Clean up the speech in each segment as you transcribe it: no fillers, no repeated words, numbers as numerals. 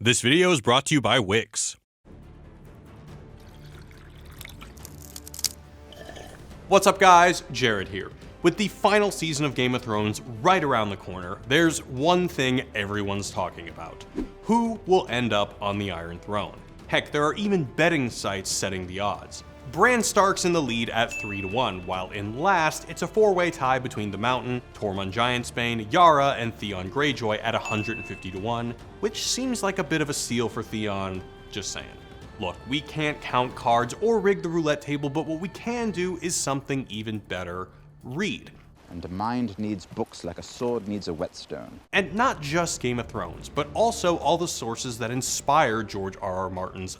This video is brought to you by Wix. What's up guys, Jared here. With the final season of Game of Thrones right around the corner, there's one thing everyone's talking about. Who will end up on the Iron Throne? Heck, there are even betting sites setting the odds. Bran Stark's in the lead at 3-1, while in last, it's a four-way tie between the Mountain, Tormund Giantsbane, Yara, and Theon Greyjoy at 150-1, which seems like a bit of a steal for Theon, just saying. Look, we can't count cards or rig the roulette table, but what we can do is something even better: read. And a mind needs books like a sword needs a whetstone. And not just Game of Thrones, but also all the sources that inspire George R.R. Martin's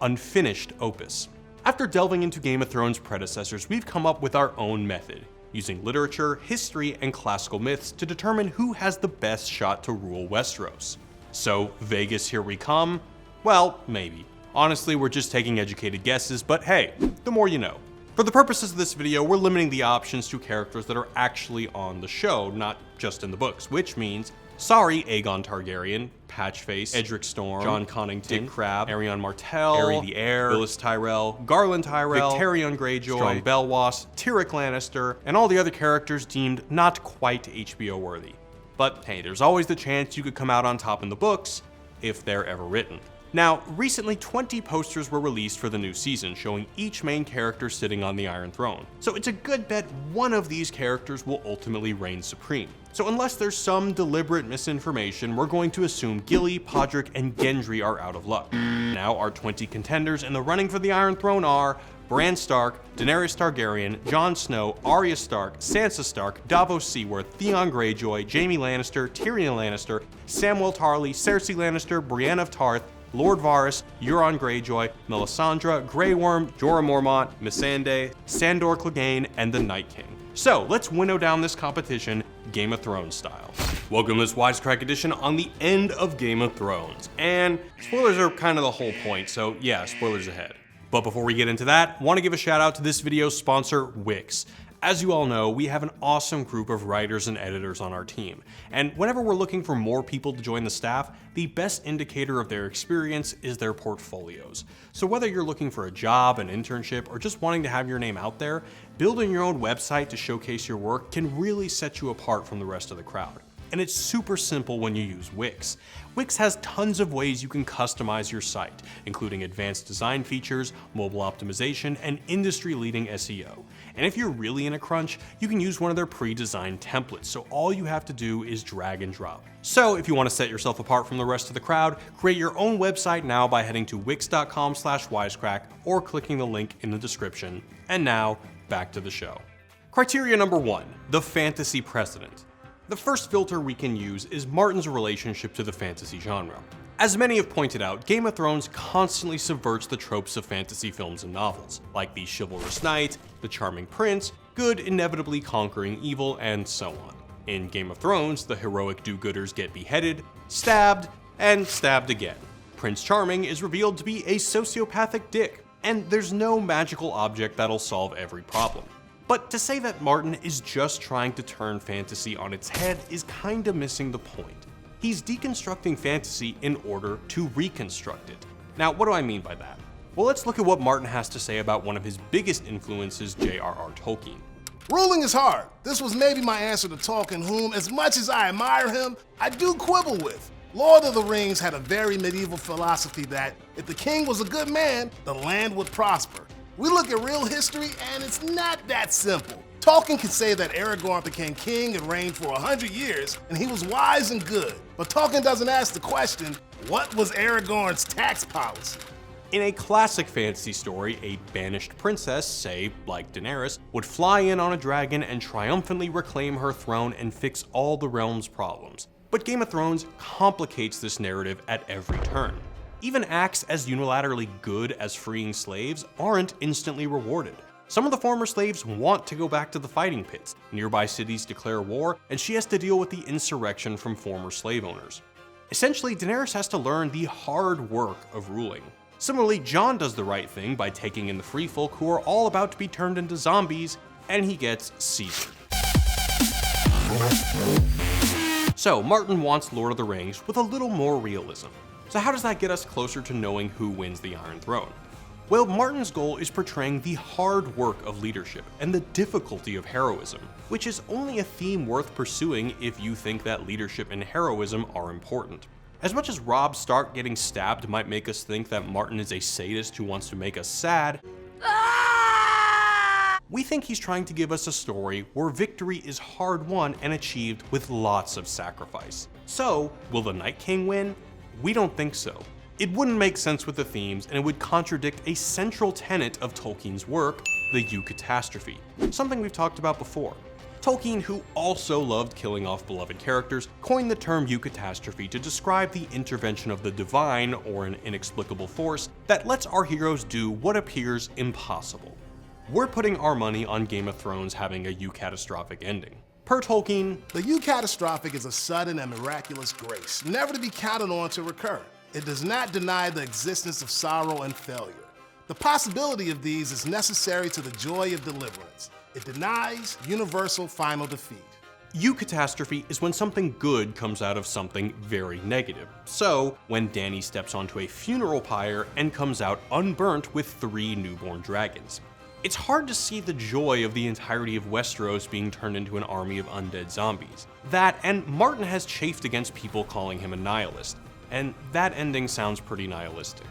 unfinished opus. After delving into Game of Thrones' predecessors, we've come up with our own method, using literature, history, and classical myths to determine who has the best shot to rule Westeros. So, Vegas, here we come? Well, maybe. Honestly, we're just taking educated guesses, but hey, the more you know. For the purposes of this video, we're limiting the options to characters that are actually on the show, not just in the books, which means, sorry Aegon Targaryen, Patchface, Edric Storm, Jon Connington, Dick Crabb, Aerion Martell, Aery the Heir, Willis Tyrell, Garland Tyrell, Victarion Greyjoy, Strong Belwas, Tyrrick Lannister, and all the other characters deemed not quite HBO worthy. But hey, there's always the chance you could come out on top in the books, if they're ever written. Now, recently 20 posters were released for the new season, showing each main character sitting on the Iron Throne. So it's a good bet one of these characters will ultimately reign supreme. So unless there's some deliberate misinformation, we're going to assume Gilly, Podrick, and Gendry are out of luck. Now, our 20 contenders in the running for the Iron Throne are Bran Stark, Daenerys Targaryen, Jon Snow, Arya Stark, Sansa Stark, Davos Seaworth, Theon Greyjoy, Jaime Lannister, Tyrion Lannister, Samwell Tarly, Cersei Lannister, Brienne of Tarth, Lord Varys, Euron Greyjoy, Melisandre, Grey Worm, Jorah Mormont, Missandei, Sandor Clegane, and the Night King. So let's winnow down this competition Game of Thrones style. Welcome to this Wisecrack edition on the end of Game of Thrones. And spoilers are kind of the whole point, so yeah, spoilers ahead. But before we get into that, I want to give a shout out to this video's sponsor, Wix. As you all know, we have an awesome group of writers and editors on our team, and whenever we're looking for more people to join the staff, the best indicator of their experience is their portfolios. So whether you're looking for a job, an internship, or just wanting to have your name out there, building your own website to showcase your work can really set you apart from the rest of the crowd. And it's super simple when you use Wix. Wix has tons of ways you can customize your site, including advanced design features, mobile optimization, and industry-leading SEO. And if you're really in a crunch, you can use one of their pre-designed templates, so all you have to do is drag and drop. So if you want to set yourself apart from the rest of the crowd, create your own website now by heading to wix.com/wisecrack or clicking the link in the description. And now, back to the show. Criteria number 1, the fantasy precedent. The first filter we can use is Martin's relationship to the fantasy genre. As many have pointed out, Game of Thrones constantly subverts the tropes of fantasy films and novels, like the chivalrous knight, the charming prince, good inevitably conquering evil, and so on. In Game of Thrones, the heroic do-gooders get beheaded, stabbed, and stabbed again. Prince Charming is revealed to be a sociopathic dick, and there's no magical object that'll solve every problem. But to say that Martin is just trying to turn fantasy on its head is kinda missing the point. He's deconstructing fantasy in order to reconstruct it. Now, what do I mean by that? Well, let's look at what Martin has to say about one of his biggest influences, J.R.R. Tolkien. Ruling is hard. This was maybe my answer to Tolkien, whom, as much as I admire him, I do quibble with. Lord of the Rings had a very medieval philosophy that, if the king was a good man, the land would prosper. We look at real history, and it's not that simple. Tolkien can say that Aragorn became king and reigned for 100 years, and he was wise and good. But Tolkien doesn't ask the question, what was Aragorn's tax policy? In a classic fantasy story, a banished princess, say, like Daenerys, would fly in on a dragon and triumphantly reclaim her throne and fix all the realm's problems. But Game of Thrones complicates this narrative at every turn. Even acts as unilaterally good as freeing slaves aren't instantly rewarded. Some of the former slaves want to go back to the fighting pits, nearby cities declare war, and she has to deal with the insurrection from former slave owners. Essentially, Daenerys has to learn the hard work of ruling. Similarly, Jon does the right thing by taking in the free folk who are all about to be turned into zombies, and he gets Caesar. So, Martin wants Lord of the Rings with a little more realism. So how does that get us closer to knowing who wins the Iron Throne? Well, Martin's goal is portraying the hard work of leadership and the difficulty of heroism, which is only a theme worth pursuing if you think that leadership and heroism are important. As much as Robb Stark getting stabbed might make us think that Martin is a sadist who wants to make us sad, we think he's trying to give us a story where victory is hard won and achieved with lots of sacrifice. So, will the Night King win? We don't think so. It wouldn't make sense with the themes, and it would contradict a central tenet of Tolkien's work, the Eucatastrophe, something we've talked about before. Tolkien, who also loved killing off beloved characters, coined the term Eucatastrophe to describe the intervention of the divine, or an inexplicable force, that lets our heroes do what appears impossible. We're putting our money on Game of Thrones having a Eucatastrophic ending. Per Tolkien, the Eucatastrophic is a sudden and miraculous grace, never to be counted on to recur. It does not deny the existence of sorrow and failure. The possibility of these is necessary to the joy of deliverance. It denies universal final defeat. Eucatastrophe is when something good comes out of something very negative. So, when Dany steps onto a funeral pyre and comes out unburnt with 3 newborn dragons. It's hard to see the joy of the entirety of Westeros being turned into an army of undead zombies. That, and Martin has chafed against people calling him a nihilist. And that ending sounds pretty nihilistic.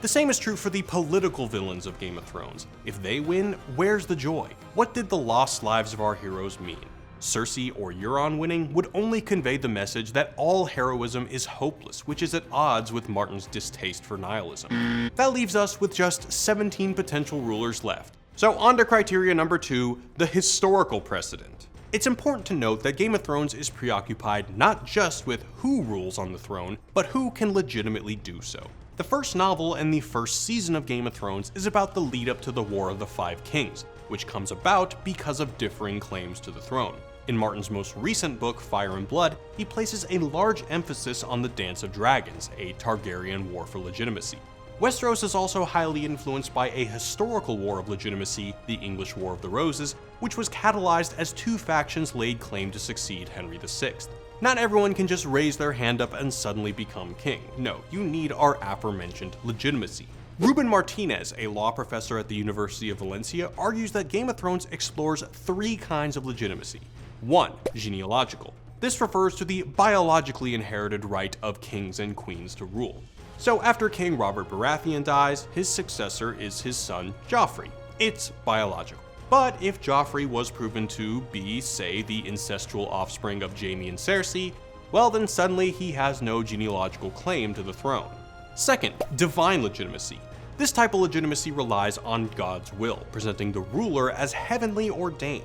The same is true for the political villains of Game of Thrones. If they win, where's the joy? What did the lost lives of our heroes mean? Cersei or Euron winning would only convey the message that all heroism is hopeless, which is at odds with Martin's distaste for nihilism. That leaves us with just 17 potential rulers left. So on to criteria number 2, the historical precedent. It's important to note that Game of Thrones is preoccupied not just with who rules on the throne, but who can legitimately do so. The first novel and the first season of Game of Thrones is about the lead up to the War of the Five Kings, which comes about because of differing claims to the throne. In Martin's most recent book, Fire and Blood, he places a large emphasis on the Dance of Dragons, a Targaryen war for legitimacy. Westeros is also highly influenced by a historical war of legitimacy, the English War of the Roses, which was catalyzed as 2 factions laid claim to succeed Henry VI. Not everyone can just raise their hand up and suddenly become king. No, you need our aforementioned legitimacy. Ruben Martinez, a law professor at the University of Valencia, argues that Game of Thrones explores 3 kinds of legitimacy. 1. Genealogical. This refers to the biologically inherited right of kings and queens to rule. So after King Robert Baratheon dies, his successor is his son Joffrey. It's biological. But if Joffrey was proven to be, say, the ancestral offspring of Jaime and Cersei, well then suddenly he has no genealogical claim to the throne. Second, divine legitimacy. This type of legitimacy relies on God's will, presenting the ruler as heavenly ordained.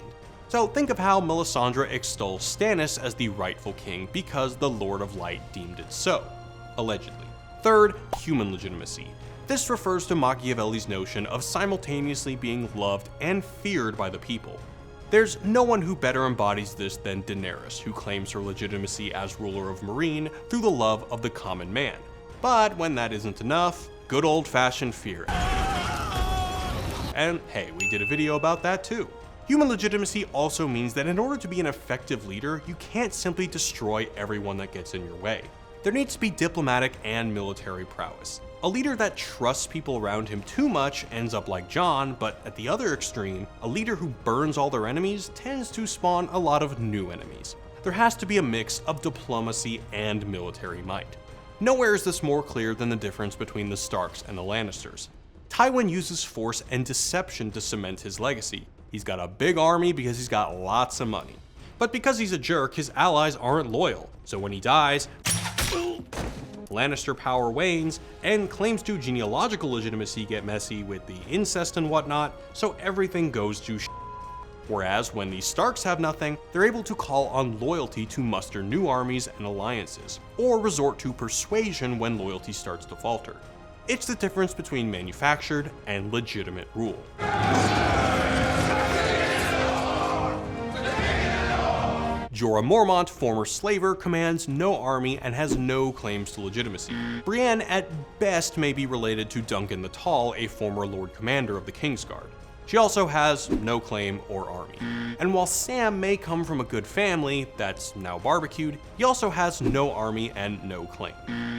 So think of how Melisandre extols Stannis as the rightful king because the Lord of Light deemed it so, allegedly. Third, human legitimacy. This refers to Machiavelli's notion of simultaneously being loved and feared by the people. There's no one who better embodies this than Daenerys, who claims her legitimacy as ruler of Meereen through the love of the common man. But when that isn't enough, good old-fashioned fear. And hey, we did a video about that too. Human legitimacy also means that in order to be an effective leader, you can't simply destroy everyone that gets in your way. There needs to be diplomatic and military prowess. A leader that trusts people around him too much ends up like Jon, but at the other extreme, a leader who burns all their enemies tends to spawn a lot of new enemies. There has to be a mix of diplomacy and military might. Nowhere is this more clear than the difference between the Starks and the Lannisters. Tywin uses force and deception to cement his legacy. He's got a big army because he's got lots of money. But because he's a jerk, his allies aren't loyal, so when he dies, Lannister power wanes, and claims to genealogical legitimacy get messy with the incest and whatnot, so everything goes to shit. Whereas when the Starks have nothing, they're able to call on loyalty to muster new armies and alliances, or resort to persuasion when loyalty starts to falter. It's the difference between manufactured and legitimate rule. Jorah Mormont, former slaver, commands no army and has no claims to legitimacy. Brienne at best may be related to Duncan the Tall, a former Lord Commander of the Kingsguard. She also has no claim or army. And while Sam may come from a good family that's now barbecued, he also has no army and no claim.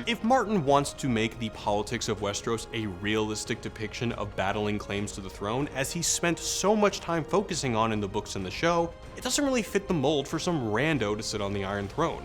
If Martin wants to make the politics of Westeros a realistic depiction of battling claims to the throne, as he spent so much time focusing on in the books and the show, it doesn't really fit the mold for some rando to sit on the Iron Throne.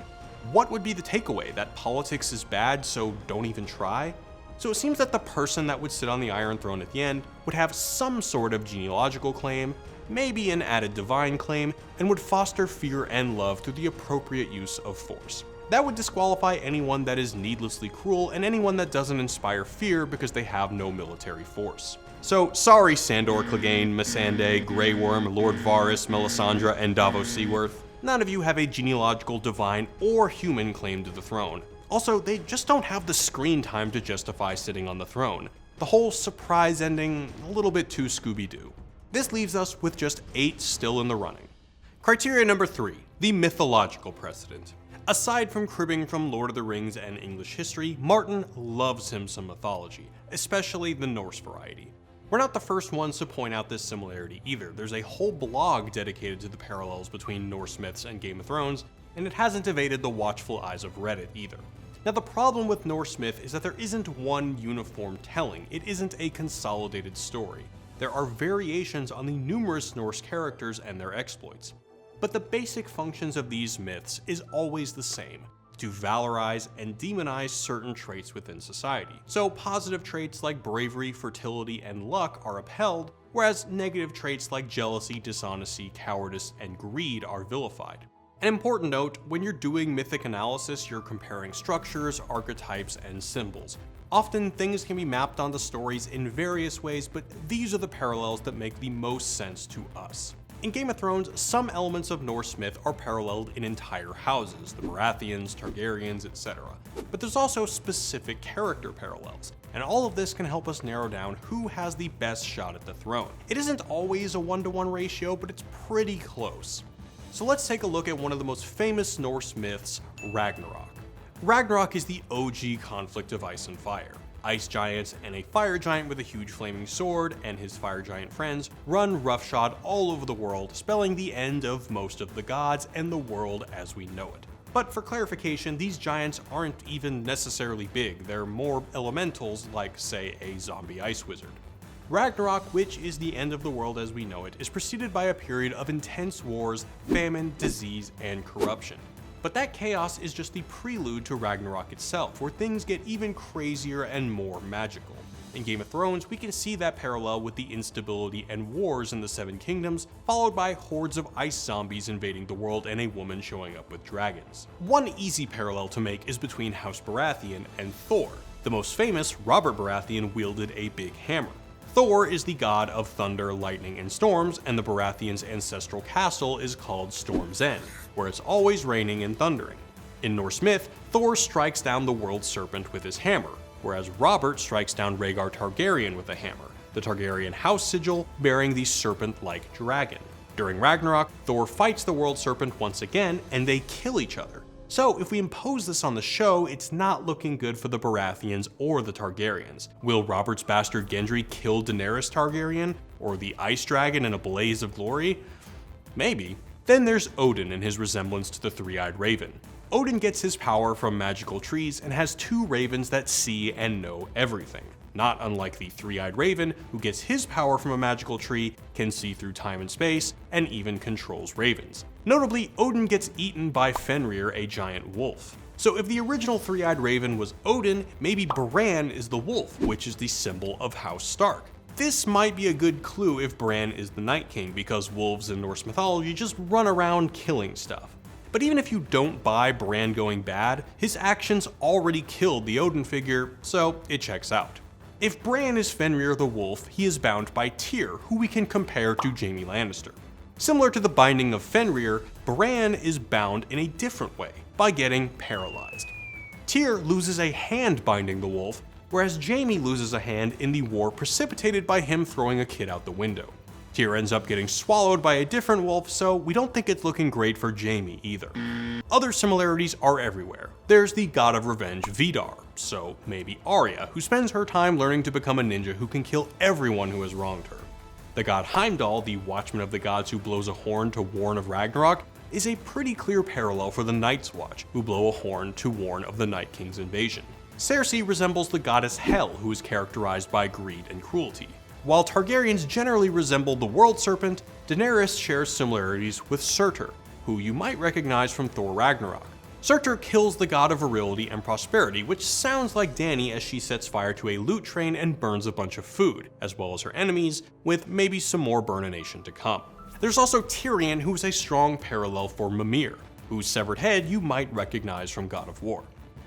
What would be the takeaway? That politics is bad, so don't even try? So it seems that the person that would sit on the Iron Throne at the end would have some sort of genealogical claim, maybe an added divine claim, and would foster fear and love through the appropriate use of force. That would disqualify anyone that is needlessly cruel and anyone that doesn't inspire fear because they have no military force. So sorry Sandor Clegane, Missandei, Grey Worm, Lord Varys, Melisandre, and Davos Seaworth. None of you have a genealogical, divine, or human claim to the throne. Also, they just don't have the screen time to justify sitting on the throne. The whole surprise ending, a little bit too Scooby-Doo. This leaves us with just 8 still in the running. Criteria number 3, the mythological precedent. Aside from cribbing from Lord of the Rings and English history, Martin loves him some mythology, especially the Norse variety. We're not the first ones to point out this similarity either. There's a whole blog dedicated to the parallels between Norse myths and Game of Thrones, and it hasn't evaded the watchful eyes of Reddit either. Now the problem with Norse myth is that there isn't one uniform telling, it isn't a consolidated story. There are variations on the numerous Norse characters and their exploits. But the basic functions of these myths is always the same, to valorize and demonize certain traits within society. So positive traits like bravery, fertility, and luck are upheld, whereas negative traits like jealousy, dishonesty, cowardice, and greed are vilified. An important note, when you're doing mythic analysis, you're comparing structures, archetypes, and symbols. Often things can be mapped onto stories in various ways, but these are the parallels that make the most sense to us. In Game of Thrones, some elements of Norse myth are paralleled in entire houses, the Baratheons, Targaryens, etc. But there's also specific character parallels, and all of this can help us narrow down who has the best shot at the throne. It isn't always a 1-to-1 ratio, but it's pretty close. So let's take a look at one of the most famous Norse myths, Ragnarok. Ragnarok is the OG conflict of ice and fire. Ice giants and a fire giant with a huge flaming sword and his fire giant friends run roughshod all over the world, spelling the end of most of the gods and the world as we know it. But for clarification, these giants aren't even necessarily big, they're more elementals like, say, a zombie ice wizard. Ragnarok, which is the end of the world as we know it, is preceded by a period of intense wars, famine, disease, and corruption. But that chaos is just the prelude to Ragnarok itself, where things get even crazier and more magical. In Game of Thrones, we can see that parallel with the instability and wars in the Seven Kingdoms, followed by hordes of ice zombies invading the world and a woman showing up with dragons. One easy parallel to make is between House Baratheon and Thor. The most famous, Robert Baratheon, wielded a big hammer. Thor is the god of thunder, lightning, and storms, and the Baratheons' ancestral castle is called Storm's End, where it's always raining and thundering. In Norse myth, Thor strikes down the world serpent with his hammer, whereas Robert strikes down Rhaegar Targaryen with a hammer, the Targaryen house sigil bearing the serpent-like dragon. During Ragnarok, Thor fights the world serpent once again, and they kill each other. So if we impose this on the show, it's not looking good for the Baratheons or the Targaryens. Will Robert's bastard Gendry kill Daenerys Targaryen? Or the Ice Dragon in a blaze of glory? Maybe. Then there's Odin and his resemblance to the three-eyed raven. Odin gets his power from magical trees and has 2 ravens that see and know everything. Not unlike the three-eyed raven, who gets his power from a magical tree, can see through time and space, and even controls ravens. Notably, Odin gets eaten by Fenrir, a giant wolf. So if the original three-eyed raven was Odin, maybe Bran is the wolf, which is the symbol of House Stark. This might be a good clue if Bran is the Night King, because wolves in Norse mythology just run around killing stuff. But even if you don't buy Bran going bad, his actions already killed the Odin figure, so it checks out. If Bran is Fenrir the Wolf, he is bound by Tyr, who we can compare to Jaime Lannister. Similar to the binding of Fenrir, Bran is bound in a different way, by getting paralyzed. Tyr loses a hand binding the wolf, whereas Jaime loses a hand in the war precipitated by him throwing a kid out the window. Tyr ends up getting swallowed by a different wolf, so we don't think it's looking great for Jaime either. Other similarities are everywhere. There's the god of revenge, Vidar, so maybe Arya, who spends her time learning to become a ninja who can kill everyone who has wronged her. The god Heimdall, the watchman of the gods who blows a horn to warn of Ragnarok, is a pretty clear parallel for the Night's Watch, who blow a horn to warn of the Night King's invasion. Cersei resembles the goddess Hel, who is characterized by greed and cruelty. While Targaryens generally resemble the World Serpent, Daenerys shares similarities with Surtur, who you might recognize from Thor Ragnarok. Surtur kills the god of virility and prosperity, which sounds like Dany as she sets fire to a loot train and burns a bunch of food, as well as her enemies, with maybe some more burnination to come. There's also Tyrion, who is a strong parallel for Mimir, whose severed head you might recognize from God of War.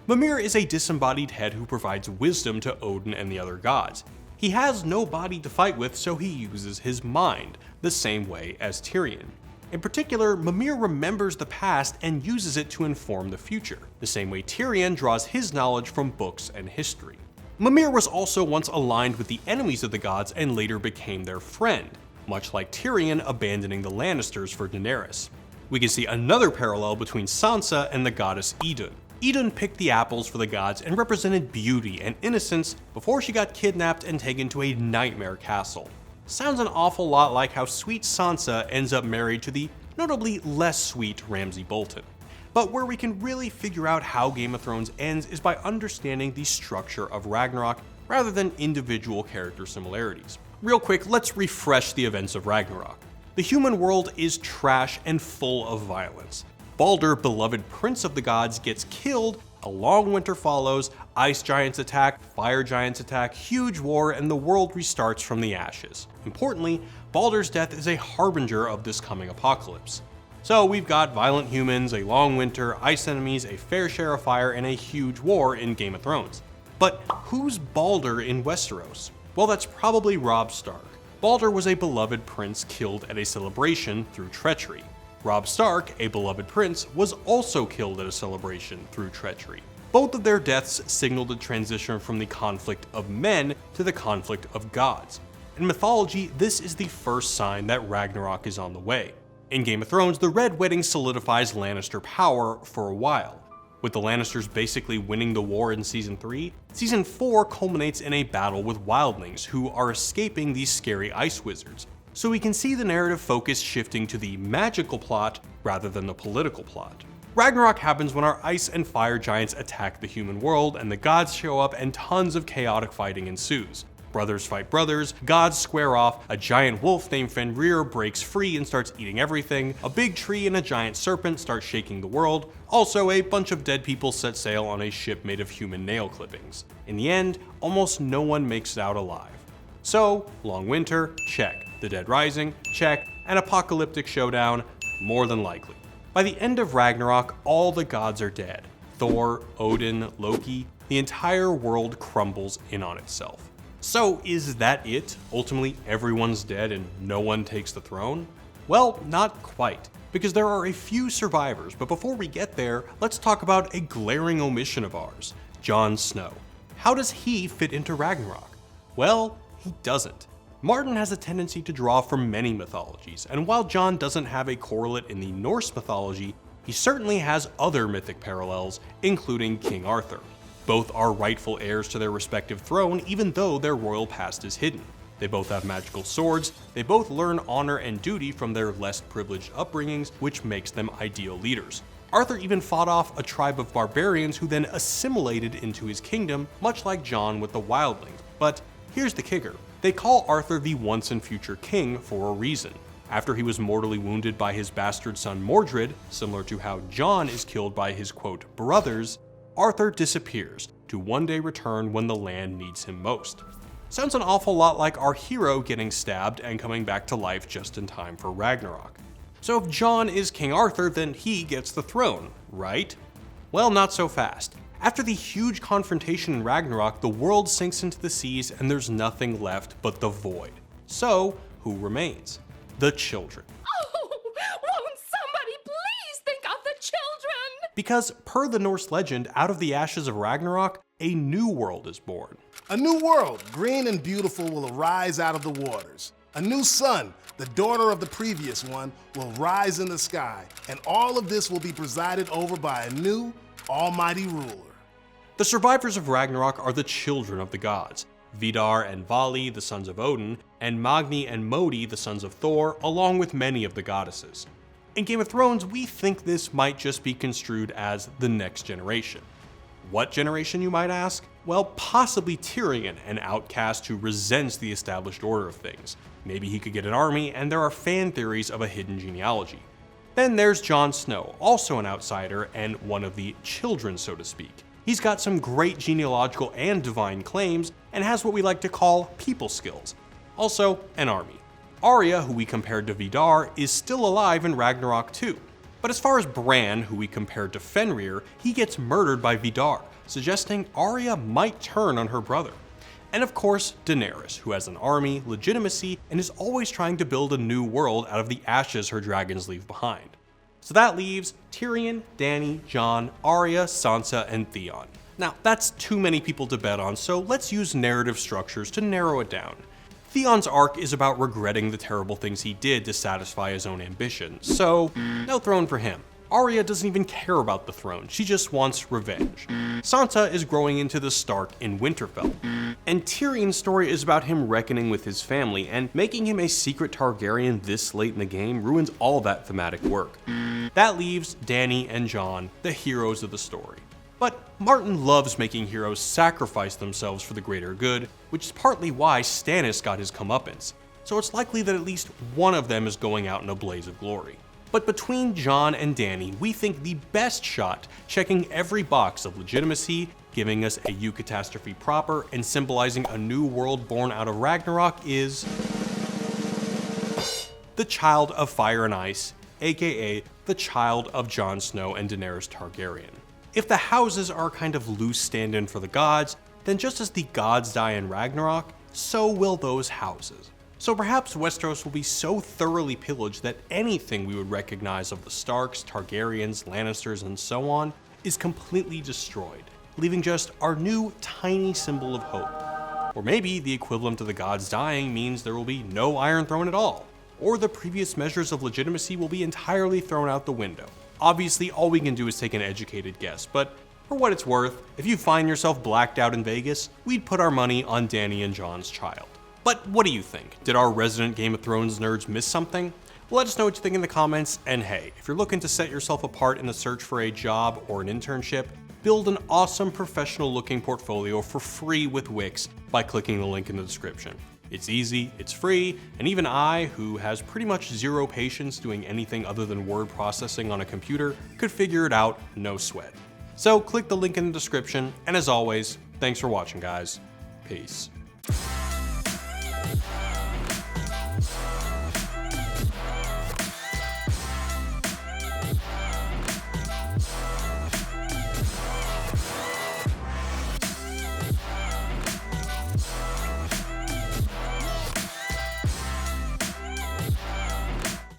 Mimir is a disembodied head who provides wisdom to Odin and the other gods. He has no body to fight with, so he uses his mind, the same way as Tyrion. In particular, Mimir remembers the past and uses it to inform the future, the same way Tyrion draws his knowledge from books and history. Mimir was also once aligned with the enemies of the gods and later became their friend, much like Tyrion abandoning the Lannisters for Daenerys. We can see another parallel between Sansa and the goddess Idun. Idun picked the apples for the gods and represented beauty and innocence before she got kidnapped and taken to a nightmare castle. Sounds an awful lot like how sweet Sansa ends up married to the notably less sweet Ramsay Bolton. But where we can really figure out how Game of Thrones ends is by understanding the structure of Ragnarok rather than individual character similarities. Real quick, let's refresh the events of Ragnarok. The human world is trash and full of violence. Balder, beloved prince of the gods, gets killed, a long winter follows, ice giants attack, fire giants attack, huge war, and the world restarts from the ashes. Importantly, Balder's death is a harbinger of this coming apocalypse. So we've got violent humans, a long winter, ice enemies, a fair share of fire, and a huge war in Game of Thrones. But who's Balder in Westeros? Well, that's probably Robb Stark. Balder was a beloved prince killed at a celebration through treachery. Robb Stark, a beloved prince, was also killed at a celebration through treachery. Both of their deaths signaled a transition from the conflict of men to the conflict of gods. In mythology, this is the first sign that Ragnarok is on the way. In Game of Thrones, the Red Wedding solidifies Lannister power for a while. With the Lannisters basically winning the war in Season 3, Season 4 culminates in a battle with wildlings who are escaping these scary ice wizards. So we can see the narrative focus shifting to the magical plot rather than the political plot. Ragnarok happens when our ice and fire giants attack the human world and the gods show up and tons of chaotic fighting ensues. Brothers fight brothers, gods square off, a giant wolf named Fenrir breaks free and starts eating everything, a big tree and a giant serpent start shaking the world, also a bunch of dead people set sail on a ship made of human nail clippings. In the end, almost no one makes it out alive. So, long winter, check. The Dead Rising, check. An apocalyptic showdown, more than likely. By the end of Ragnarok, all the gods are dead. Thor, Odin, Loki, the entire world crumbles in on itself. So is that it? Ultimately, everyone's dead and no one takes the throne? Well, not quite, because there are a few survivors, but before we get there, let's talk about a glaring omission of ours, Jon Snow. How does he fit into Ragnarok? Well, he doesn't. Martin has a tendency to draw from many mythologies, and while Jon doesn't have a correlate in the Norse mythology, he certainly has other mythic parallels, including King Arthur. Both are rightful heirs to their respective throne, even though their royal past is hidden. They both have magical swords, they both learn honor and duty from their less privileged upbringings, which makes them ideal leaders. Arthur even fought off a tribe of barbarians who then assimilated into his kingdom, much like Jon with the wildlings. But here's the kicker. They call Arthur the once and future king for a reason. After he was mortally wounded by his bastard son Mordred, similar to how Jon is killed by his quote brothers, Arthur disappears to one day return when the land needs him most. Sounds an awful lot like our hero getting stabbed and coming back to life just in time for Ragnarok. So if Jon is King Arthur, then he gets the throne, right? Well, not so fast. After the huge confrontation in Ragnarok, the world sinks into the seas and there's nothing left but the void. So, who remains? The children. Oh, won't somebody please think of the children? Because per the Norse legend, out of the ashes of Ragnarok, a new world is born. A new world, green and beautiful, will arise out of the waters. A new sun, the daughter of the previous one, will rise in the sky, and all of this will be presided over by a new, almighty ruler. The survivors of Ragnarok are the children of the gods. Vidar and Vali, the sons of Odin, and Magni and Modi, the sons of Thor, along with many of the goddesses. In Game of Thrones, we think this might just be construed as the next generation. What generation, you might ask? Well, possibly Tyrion, an outcast who resents the established order of things. Maybe he could get an army, and there are fan theories of a hidden genealogy. Then there's Jon Snow, also an outsider and one of the children, so to speak. He's got some great genealogical and divine claims, and has what we like to call people skills. Also, an army. Arya, who we compared to Vidar, is still alive in Ragnarok 2. But as far as Bran, who we compared to Fenrir, he gets murdered by Vidar, suggesting Arya might turn on her brother. And of course, Daenerys, who has an army, legitimacy, and is always trying to build a new world out of the ashes her dragons leave behind. So that leaves Tyrion, Dany, Jon, Arya, Sansa, and Theon. Now, that's too many people to bet on, so let's use narrative structures to narrow it down. Theon's arc is about regretting the terrible things he did to satisfy his own ambition, so no throne for him. Arya doesn't even care about the throne, she just wants revenge. Sansa is growing into the Stark in Winterfell. And Tyrion's story is about him reckoning with his family, and making him a secret Targaryen this late in the game ruins all that thematic work. That leaves Dany and Jon, the heroes of the story. But Martin loves making heroes sacrifice themselves for the greater good, which is partly why Stannis got his comeuppance, so it's likely that at least one of them is going out in a blaze of glory. But between Jon and Dany, we think the best shot, checking every box of legitimacy, giving us a Eucatastrophe proper, and symbolizing a new world born out of Ragnarok is the Child of Fire and Ice, aka the child of Jon Snow and Daenerys Targaryen. If the houses are kind of loose stand-in for the gods, then just as the gods die in Ragnarok, so will those houses. So perhaps Westeros will be so thoroughly pillaged that anything we would recognize of the Starks, Targaryens, Lannisters, and so on is completely destroyed, leaving just our new tiny symbol of hope. Or maybe the equivalent of the gods dying means there will be no Iron Throne at all, or the previous measures of legitimacy will be entirely thrown out the window. Obviously, all we can do is take an educated guess, but for what it's worth, if you find yourself blacked out in Vegas, we'd put our money on Dany and Jon's child. But what do you think? Did our resident Game of Thrones nerds miss something? Let us know what you think in the comments, and hey, if you're looking to set yourself apart in the search for a job or an internship, build an awesome professional looking portfolio for free with Wix by clicking the link in the description. It's easy, it's free, and even I, who has pretty much zero patience doing anything other than word processing on a computer, could figure it out, no sweat. So click the link in the description, and as always, thanks for watching guys. Peace.